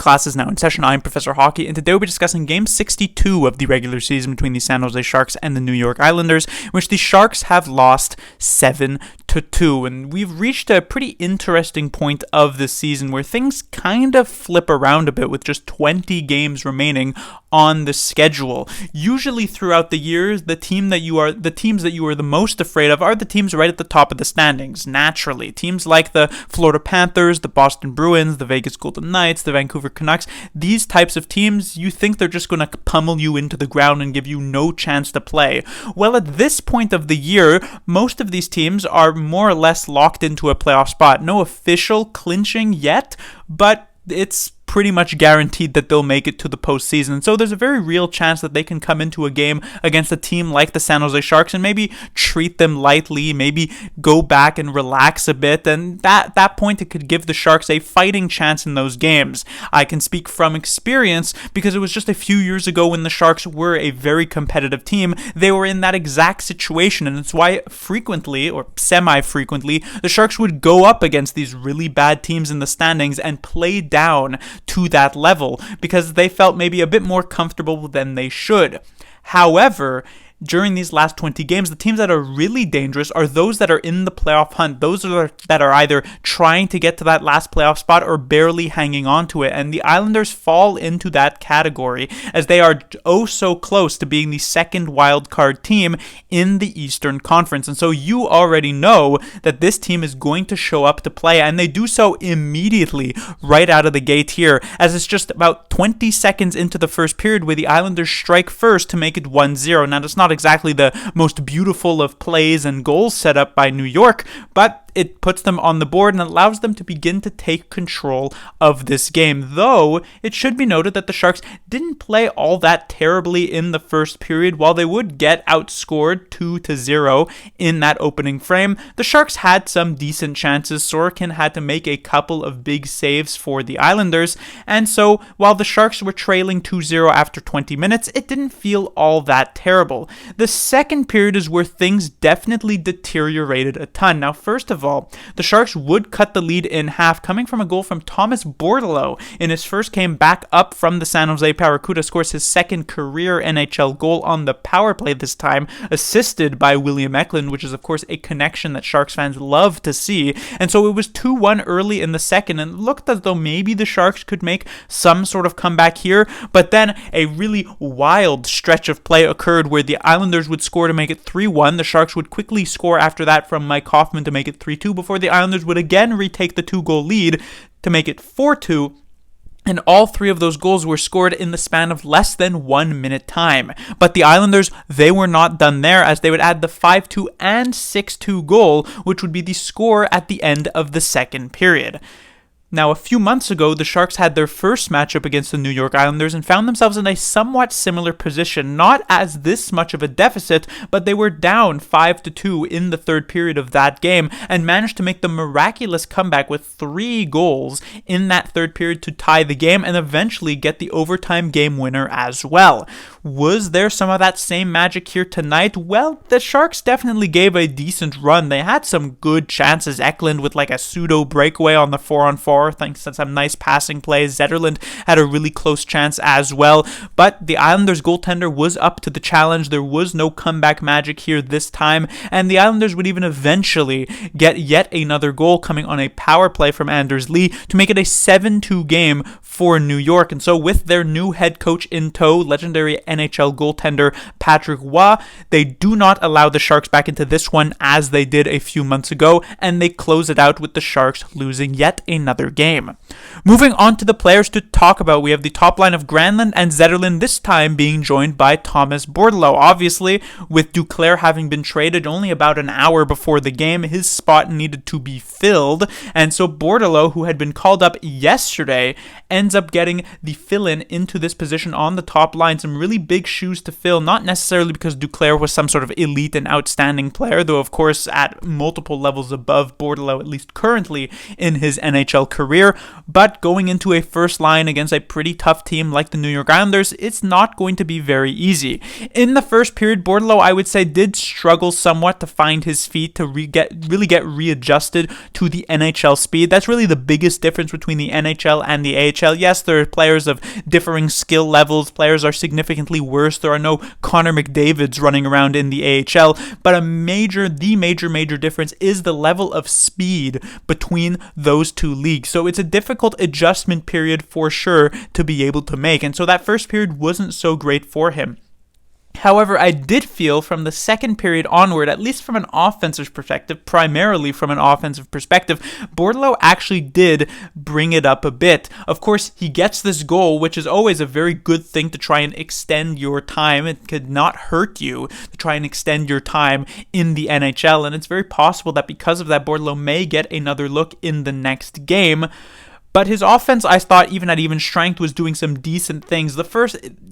Class is now in session. I'm Professor Hockey, and today we'll be discussing Game 62 of the regular season between the San Jose Sharks and the New York Islanders, in which the Sharks have lost 7-2. And we've reached a pretty interesting point of the season where things kind of flip around a bit with just 20 games remaining on the schedule. Usually throughout the years, the teams that you are the most afraid of are the teams right at the top of the standings, naturally. Teams like the Florida Panthers, the Boston Bruins, the Vegas Golden Knights, the Vancouver Canucks. These types of teams, you think they're just going to pummel you into the ground and give you no chance to play. Well, at this point of the year, most of these teams are more or less locked into a playoff spot. No official clinching yet, but it's pretty much guaranteed that they'll make it to the postseason. So there's a very real chance that they can come into a game against a team like the San Jose Sharks and maybe treat them lightly, maybe go back and relax a bit. And at that point, it could give the Sharks a fighting chance in those games. I can speak from experience because it was just a few years ago when the Sharks were a very competitive team. They were in that exact situation, and it's why frequently, or semi-frequently, the Sharks would go up against these really bad teams in the standings and play down to that level because they felt maybe a bit more comfortable than they should. However, during these last 20 games, the teams that are really dangerous are those that are in the playoff hunt. Those that are either trying to get to that last playoff spot or barely hanging on to it. And the Islanders fall into that category as they are oh so close to being the second wild card team in the Eastern Conference. And so you already know that this team is going to show up to play, and they do so immediately right out of the gate here, as it's just about 20 seconds into the first period where the Islanders strike first to make it 1-0. Now, that's not exactly the most beautiful of plays and goals set up by New York, but it puts them on the board and allows them to begin to take control of this game. Though, it should be noted that the Sharks didn't play all that terribly in the first period. While they would get outscored 2-0 in that opening frame, the Sharks had some decent chances. Sorokin had to make a couple of big saves for the Islanders, and so while the Sharks were trailing 2-0 after 20 minutes, it didn't feel all that terrible. The second period is where things definitely deteriorated a ton. Now, first of all, the Sharks would cut the lead in half, coming from a goal from Thomas Bordeleau in his first game back up from the San Jose Barracuda. Scores his second career NHL goal on the power play this time, assisted by William Eklund, which is of course a connection that Sharks fans love to see. And so it was 2-1 early in the second, and it looked as though maybe the Sharks could make some sort of comeback here, but then a really wild stretch of play occurred where the Islanders would score to make it 3-1. The Sharks would quickly score after that from Mike Hoffman to make it 3-2 before the Islanders would again retake the 2-goal lead to make it 4-2. And all three of those goals were scored in the span of less than 1 minute time. But the Islanders, they were not done there, as they would add the 5-2 and 6-2 goal, which would be the score at the end of the second period. Now, a few months ago, the Sharks had their first matchup against the New York Islanders and found themselves in a somewhat similar position, not as this much of a deficit, but they were down 5-2 in the third period of that game and managed to make the miraculous comeback with 3 goals in that third period to tie the game and eventually get the overtime game winner as well. Was there some of that same magic here tonight? Well, the Sharks definitely gave a decent run. They had some good chances. Eklund with like a pseudo breakaway on the 4-on-4, thanks to some nice passing plays. Zetterlund had a really close chance as well, but the Islanders goaltender was up to the challenge. There was no comeback magic here this time, and the Islanders would even eventually get yet another goal coming on a power play from Anders Lee to make it a 7-2 game for New York. And so with their new head coach in tow, legendary NHL goaltender Patrick Roy, they do not allow the Sharks back into this one as they did a few months ago, and they close it out with the Sharks losing yet another game. Moving on to the players to talk about, we have the top line of Granlund and Zetterlund, this time being joined by Thomas Bordeleau. Obviously, with Duclair having been traded only about an hour before the game, his spot needed to be filled, and so Bordeleau, who had been called up yesterday, ends up getting the fill-in into this position on the top line. Some really big shoes to fill, not necessarily because Duclair was some sort of elite and outstanding player, though of course at multiple levels above Bordeleau, at least currently in his NHL career, but going into a first line against a pretty tough team like the New York Islanders, it's not going to be very easy. In the first period, Bordeleau, I would say, did struggle somewhat to find his feet, to really get readjusted to the NHL speed. That's really the biggest difference between the NHL and the AHL. Yes, there are players of differing skill levels. Players are significantly worse. There are no Connor McDavids running around in the AHL, but the major difference is the level of speed between those two leagues. So it's a difficult adjustment period for sure to be able to make. And so that first period wasn't so great for him. However, I did feel from the second period onward, at least from an offensive perspective, primarily from an offensive perspective, Bordeleau actually did bring it up a bit. Of course, he gets this goal, which is always a very good thing to try and extend your time. It could not hurt you to try and extend your time in the NHL, and it's very possible that because of that, Bordeleau may get another look in the next game. But his offense, I thought, even at even strength, was doing some decent things.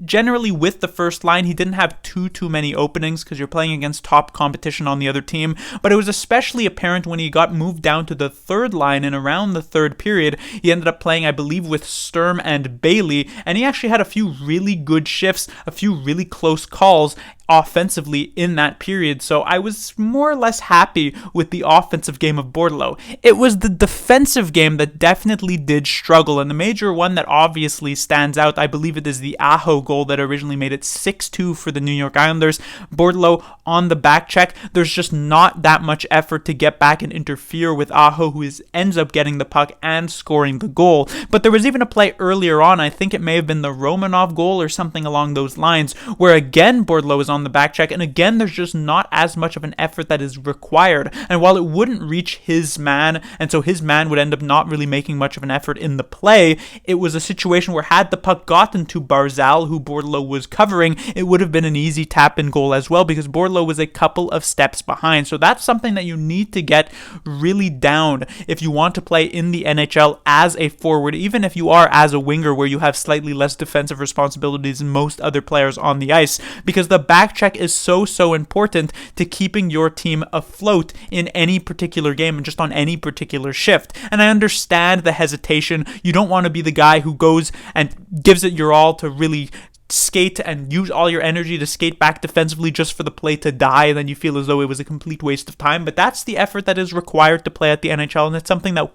Generally with the first line, he didn't have too many openings because you're playing against top competition on the other team. But it was especially apparent when he got moved down to the third line, and around the third period, he ended up playing, I believe, with Sturm and Bailey, and he actually had a few really good shifts, a few really close calls offensively in that period. So I was more or less happy with the offensive game of Bordeleau. It was the defensive game that definitely did struggle, and the major one that obviously stands out, I believe it is the Aho goal that originally made it 6-2 for the New York Islanders. Bordeleau on the back check, there's just not that much effort to get back and interfere with Aho, who ends up getting the puck and scoring the goal. But there was even a play earlier on, I think it may have been the Romanov goal or something along those lines, where again Bordeleau is on the back check, and again there's just not as much of an effort that is required. And while it wouldn't reach his man, and so his man would end up not really making much of an effort in the play, it was a situation where had the puck gotten to Barzal, who Bordeleau was covering, it would have been an easy tap-in goal as well, because Bordeleau was a couple of steps behind. So that's something that you need to get really down if you want to play in the NHL as a forward, even if you are as a winger where you have slightly less defensive responsibilities than most other players on the ice, because the back check is so important to keeping your team afloat in any particular game and just on any particular shift. And I understand the hesitation. You don't want to be the guy who goes and gives it your all to really skate and use all your energy to skate back defensively just for the play to die, and then you feel as though it was a complete waste of time. But that's the effort that is required to play at the NHL, and it's something that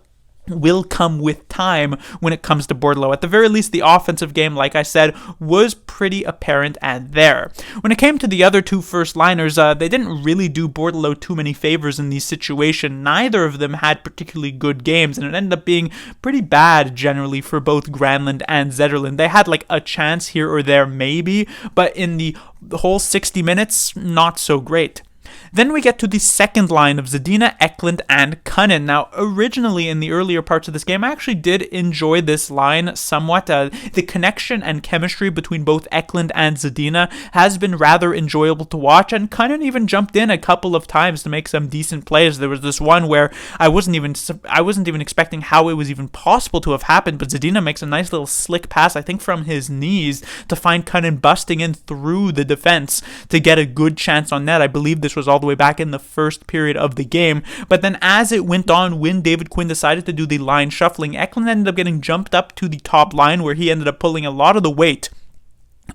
will come with time when it comes to Bordeleau. At the very least, the offensive game, like I said, was pretty apparent and there. When it came to the other two first liners, they didn't really do Bordeleau too many favors in these situations. Neither of them had particularly good games, and it ended up being pretty bad generally for both Granlund and Zetterlund. They had like a chance here or there maybe, but in the whole 60 minutes, not so great. Then we get to the second line of Zadina, Eklund, and Kunin. Now, originally in the earlier parts of this game, I actually did enjoy this line somewhat. The connection and chemistry between both Eklund and Zadina has been rather enjoyable to watch, and Kunin even jumped in a couple of times to make some decent plays. There was this one where I wasn't even expecting how it was even possible to have happened, but Zadina makes a nice little slick pass, I think from his knees, to find Kunin busting in through the defense to get a good chance on net. I believe this was all the way back in the first period of the game. But then as it went on, when David Quinn decided to do the line shuffling, Eklund ended up getting jumped up to the top line, where he ended up pulling a lot of the weight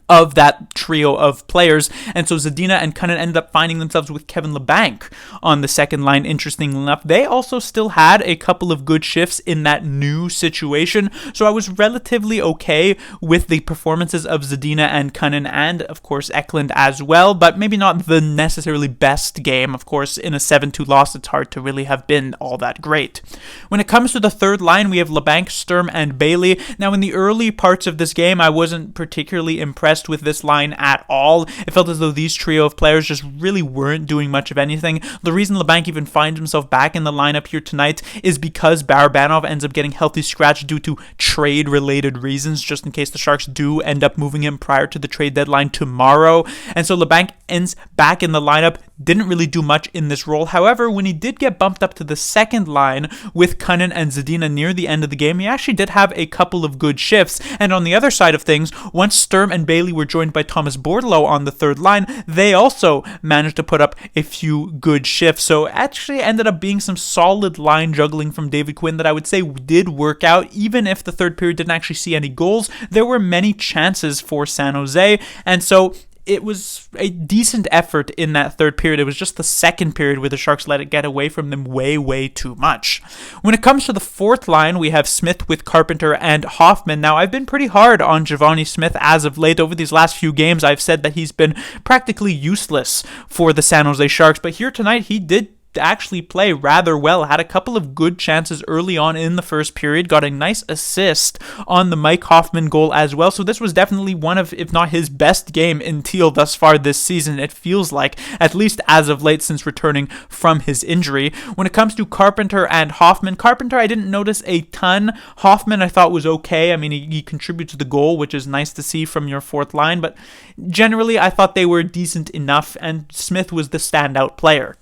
of that trio of players, and so Zadina and Kunin ended up finding themselves with Kevin Labanc on the second line. Interestingly enough, they also still had a couple of good shifts in that new situation, so I was relatively okay with the performances of Zadina and Kunin, and of course Eklund as well, but maybe not the necessarily best game. Of course, in a 7-2 loss, it's hard to really have been all that great. When it comes to the third line, we have Labanc, Sturm, and Bailey. Now, in the early parts of this game, I wasn't particularly impressed with this line at all. It felt as though these trio of players just really weren't doing much of anything. The reason Labanc even finds himself back in the lineup here tonight is because Barabanov ends up getting healthy scratch due to trade-related reasons, just in case the Sharks do end up moving him prior to the trade deadline tomorrow. And so Labanc ends back in the lineup, didn't really do much in this role. However, when he did get bumped up to the second line with Kunin and Zadina near the end of the game, he actually did have a couple of good shifts. And on the other side of things, once Sturm and Bailey Bailey were joined by Thomas Bordeleau on the third line, they also managed to put up a few good shifts. So actually ended up being some solid line juggling from David Quinn that I would say did work out. Even if the third period didn't actually see any goals, there were many chances for San Jose, and so it was a decent effort in that third period. It was just the second period where the Sharks let it get away from them way too much. When it comes to the fourth line, we have Smith with Carpenter and Hoffman. Now, I've been pretty hard on Givani Smith as of late. Over these last few games, I've said that he's been practically useless for the San Jose Sharks, but here tonight, he did actually play rather well, had a couple of good chances early on in the first period, got a nice assist on the Mike Hoffman goal as well. So this was definitely one of, if not his best game in Teal thus far this season, it feels like, at least as of late since returning from his injury. When it comes to Carpenter and Hoffman, Carpenter I didn't notice a ton. Hoffman I thought was okay. I mean, he contributed to the goal, which is nice to see from your fourth line, but generally I thought they were decent enough, and Smith was the standout player.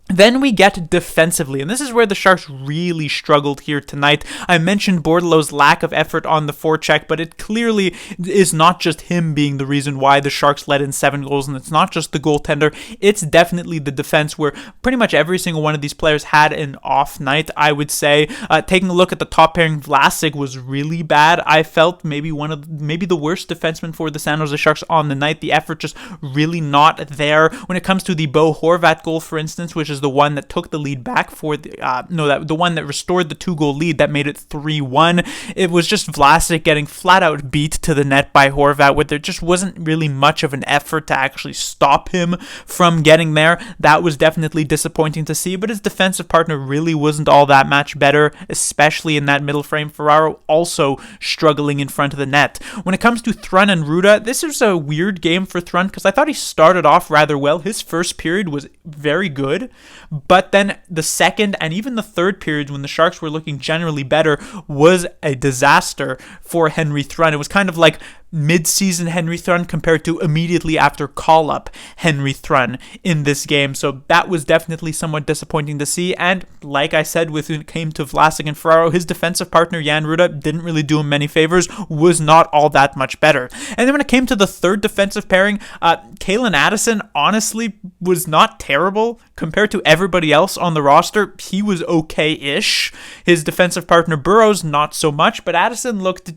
Then we get defensively, and this is where the Sharks really struggled here tonight. I mentioned Bordeleau's lack of effort on the forecheck, but it clearly is not just him being the reason why the Sharks let in 7 goals, and it's not just the goaltender. It's definitely the defense, where pretty much every single one of these players had an off night, I would say. Taking a look at the top pairing, Vlasic was really bad. I felt maybe the worst defenseman for the San Jose Sharks on the night. The effort just really not there. When it comes to the Bo Horvat goal, for instance, which is the one that took the lead back for the one that restored the 2-goal lead that made it 3-1. It was just Vlasic getting flat out beat to the net by Horvat, where there just wasn't really much of an effort to actually stop him from getting there. That was definitely disappointing to see, but his defensive partner really wasn't all that much better, especially in that middle frame. Ferraro also struggling in front of the net. When it comes to Thrun and Ruda, this is a weird game for Thrun because I thought he started off rather well. His first period was very good, but then the second and even the third periods, when the Sharks were looking generally better, was a disaster for Henry Thrun. It was kind of like mid-season Henry Thrun compared to immediately after call-up Henry Thrun in this game. So that was definitely somewhat disappointing to see. And like I said, when it came to Vlasic and Ferraro, his defensive partner Jan Ruda didn't really do him many favors, was not all that much better. And then when it came to the third defensive pairing, Calen Addison honestly was not terrible compared to everybody else on the roster. He was okay-ish. His defensive partner Burrows, not so much, but Addison looked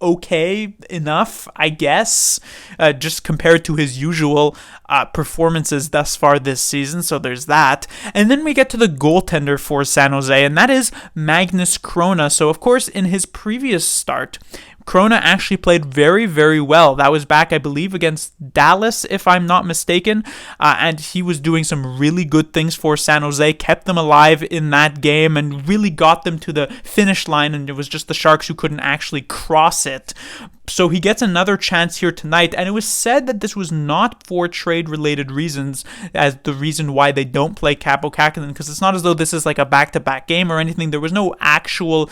okay enough, I guess, just compared to his usual performances thus far this season. So there's that. And then we get to the goaltender for San Jose, and that is Magnus Chrona. So of course, in his previous start, Chrona actually played very well. That was back, I believe, against Dallas, if I'm not mistaken. And he was doing some really good things for San Jose, kept them alive in that game, and really got them to the finish line. And it was just the Sharks who couldn't actually cross it. So he gets another chance here tonight, and it was said that this was not for trade-related reasons as the reason why they don't play Kaapo Kähkönen, because it's not as though this is like a back-to-back game or anything. There was no actual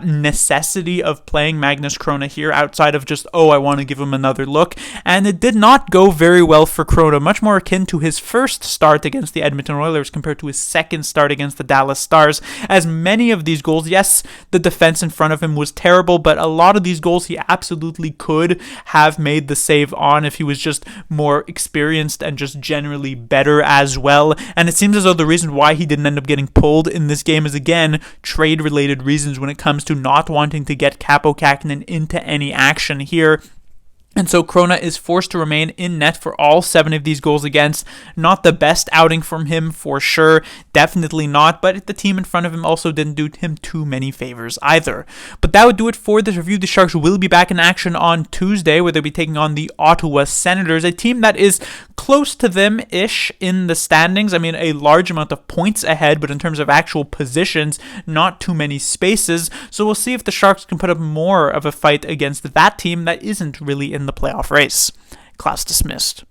necessity of playing Magnus Chrona here outside of just, I want to give him another look, and it did not go very well for Chrona, much more akin to his first start against the Edmonton Oilers compared to his second start against the Dallas Stars, as many of these goals, yes, the defense in front of him was terrible, but a lot of these goals he absolutely could have made the save on if he was just more experienced and just generally better as well. And it seems as though the reason why he didn't end up getting pulled in this game is, again, trade-related reasons when it comes to not wanting to get Kaapo Kähkönen into any action here. And so Chrona is forced to remain in net for all 7 of these goals against. Not the best outing from him for sure, definitely not, but the team in front of him also didn't do him too many favors either. But that would do it for this review. The Sharks will be back in action on Tuesday, where they'll be taking on the Ottawa Senators, a team that is close to them-ish in the standings. I mean, a large amount of points ahead, but in terms of actual positions, not too many spaces. So we'll see if the Sharks can put up more of a fight against that team that isn't really in the playoff race. Class dismissed.